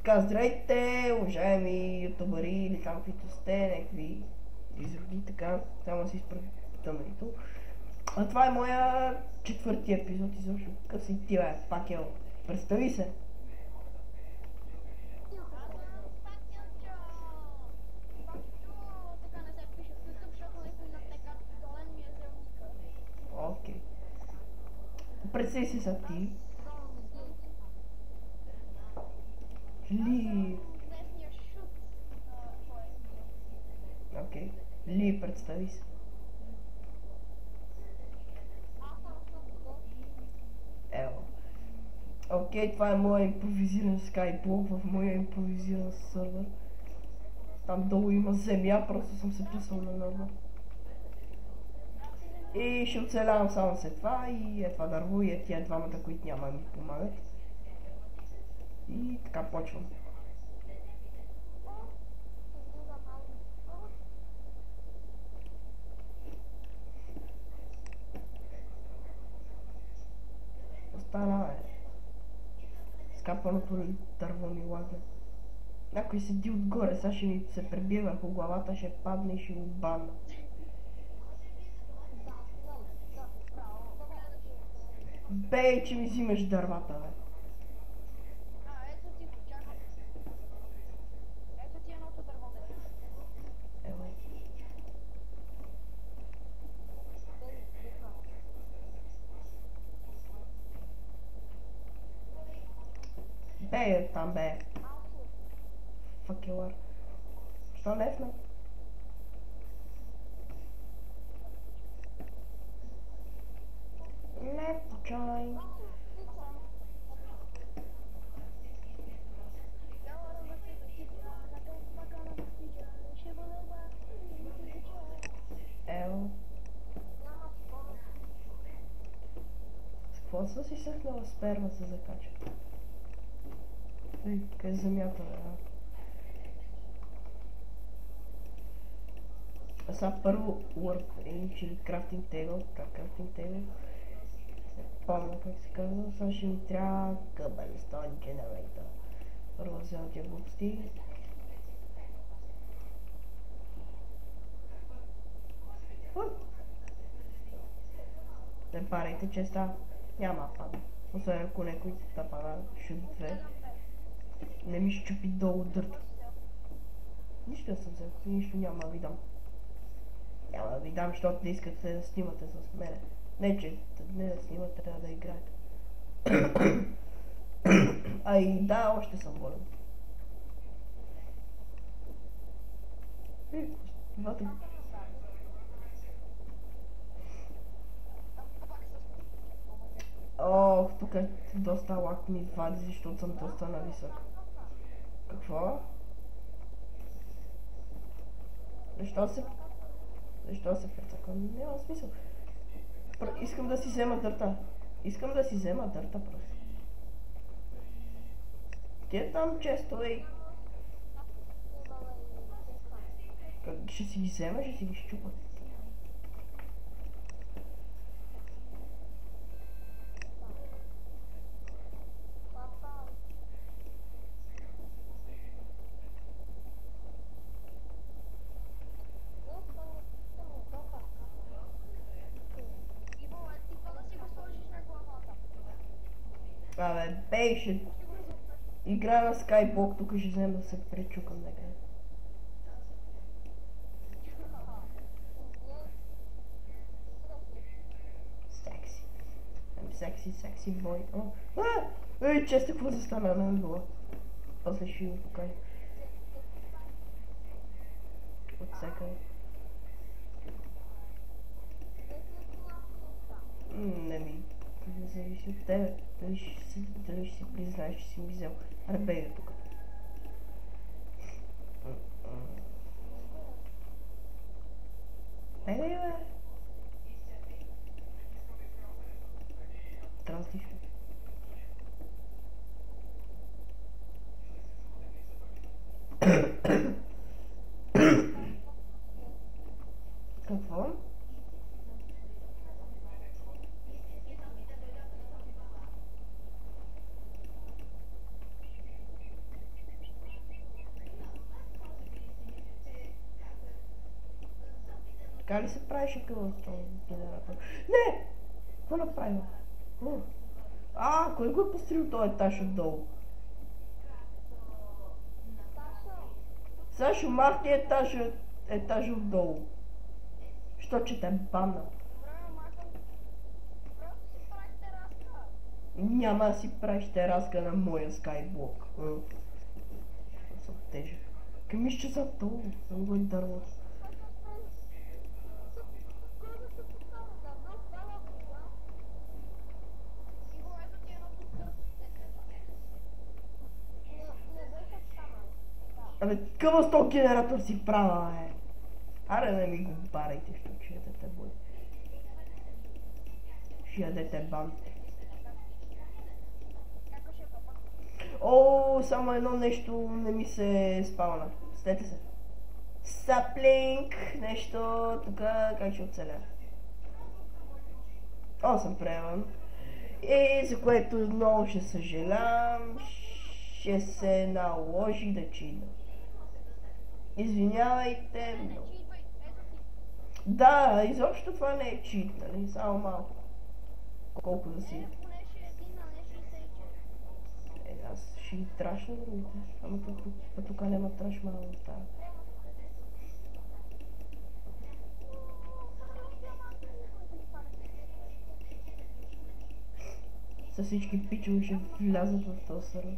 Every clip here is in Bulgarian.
Така, здравейте, уважаеми ютубъри или там каквито сте, някакви изроди, така, само да си изправя тъмнито. А това е моя четвърти епизод изобщо. Какъв си ти, бе, Пакел? Представи се. Окей. Представи се са ти. Ли. Окей. Ли, представи се. Ево. Окей, това е моя импровизиран скайблок в моя импровизиран сървър. Там долу има земя, просто съм се пуснал на норма. И ще оцелявам само след това и е това дърво и е тия двамата, които няма да ми помагат. И така почвам. Остана, бе. Скапаното дърво ми лагне. Някой седи отгоре, сега ще ми се пребие върху главата, ще падне и ще го банна. Бей, че ми взимаш дървата, бе. Ето ти едното дърво, бе. Ево. Бей, там, бе. Факелър. Що лесна? Не, почай. Ево. С какво са си съхнала сперма се закача? Ей, къде е земята, бе? А сега първо workbench или crafting table, crafting table. Не помня как се казва, сега ще ми трябва cobblestone generator. Първо взема тия глупости. Не парайте, че става. Няма да падне. Освен ако някой да пада, ще две. Не ми щупи долу дърта. Нищо не съм взел, нищо няма да ви дам. Няма да ви дам, защото не искате да снимате с мене. Не, че не да снимате, трябва да играете. Ай, да, още съм болен. Вътре. Ох, тук е доста лак ми вади, защото съм доста нависок. Какво? Защо се прецакам? Няма смисъл. Искам да си взема дърта. Искам да си взема дърта просто. Ти е там често, ей. Ще си ги взема, ще си ги щупа. Абе, бей, ще играя на Skyblock, тук ще взема да се пречукам някъде. Секси. Секси бой. Ей, често какво застана на ъгъла. После ще го покажа. Отсекай. Не ми. Не зависи от тебе. Дали ще си признаеш, че си ми взел. Аре, бей тук. Бей, бе. Дразниш ме. Какво? Така ли се правеше къвъстон генератор? Не! Какво направим? Кой го е построил този етаж отдолу? Сашо, махни етаж отдолу. Що че те бана? Няма да си правиш тераска на моя скайблок. Съм тежък. Къмиш, че съм долу, съм го дърво. Абе, къвъстон генератор си права, бе. Аре, не ми го барайте, що ще ядете бой. Ще ядете бан. Само едно нещо не ми се спавна. Стете се. Саплинг, нещо тук, как ще оцеля. Съм приеман. И за което много ще съжалявам, ще се наложи да чина. Извинявайте много. Да, изобщо това не е чит, нали? Само малко. Колко да си. Аз ще ги траш на другите. Ама тук няма траш, малко остава. С всички пичове ще влязат в този сървър.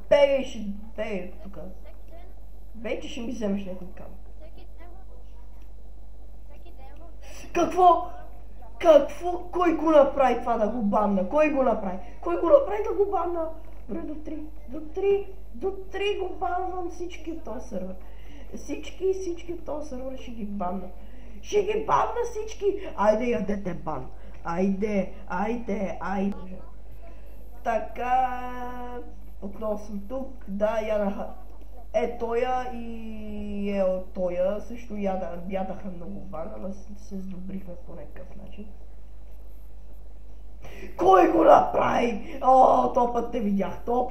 Бегай тук. Бей, че ще ми вземеш някой камък. Какво? Кой го направи това да го банна? Кой го направи да го банна? Бре, до 3 го банвам всички в този сървър. Всички в този сървър ще ги банна. Ще ги банна всички! Айде, ядете бан. Айде. Така... Отново съм тук. Да, ядаха. Тоя и тоя също ядаха много бан, ама се сдобрихме по някакъв начин. Кой го направи? То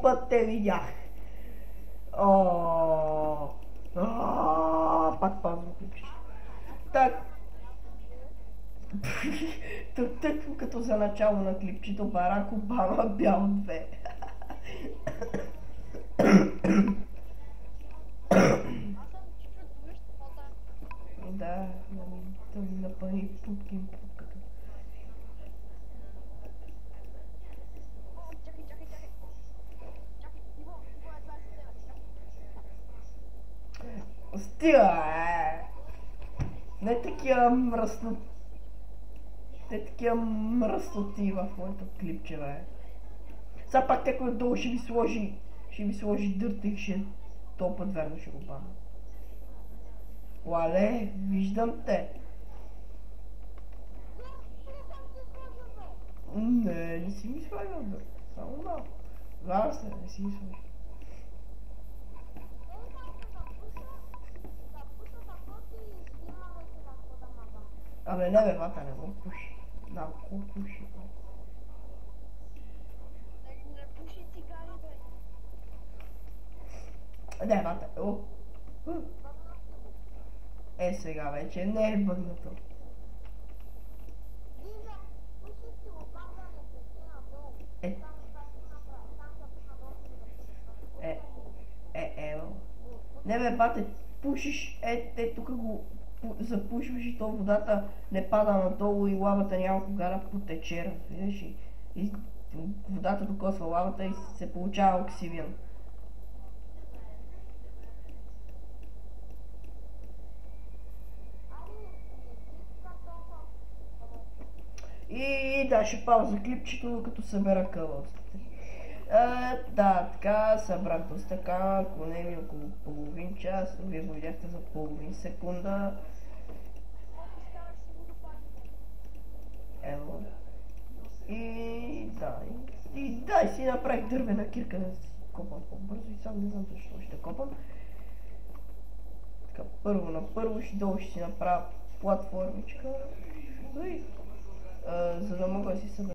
път те видях. Пак пазвам клипче. Так. Тък като за начало на клипчето Барак Обама бял 2. Да, да ми напъни путки путката. Стига, Не такива мръсноти в моето клипче, бе. Сега пак някой отдолу ще ви сложи дърта и ще този път верно ще го бана. Лале, виждам те. Не си ми слагал дърта, само малко. Знам се, не си ми слагал. Абе, не бе, вата, не го пуши. Да, го пуши. Не пуши цигари, бе. Не, вата, сега вече не е бъгнато. Не бе, бате, пушиш, тук го запушваш и то водата не пада надолу и лавата няма кога да потече, разбираш, и водата докосва лавата и се получава оксивиан. И да, ще пауза клипчето, като събера кълъвстите. Да, така, събрах доста така, ако не ми около половин час, вие го видяхте за половин секунда. Ево. И си направих дървена кирка да си копам по-бързо и сам не знам защо ще копам. Така, първо долу ще си направя платформичка, за да мога да си събера.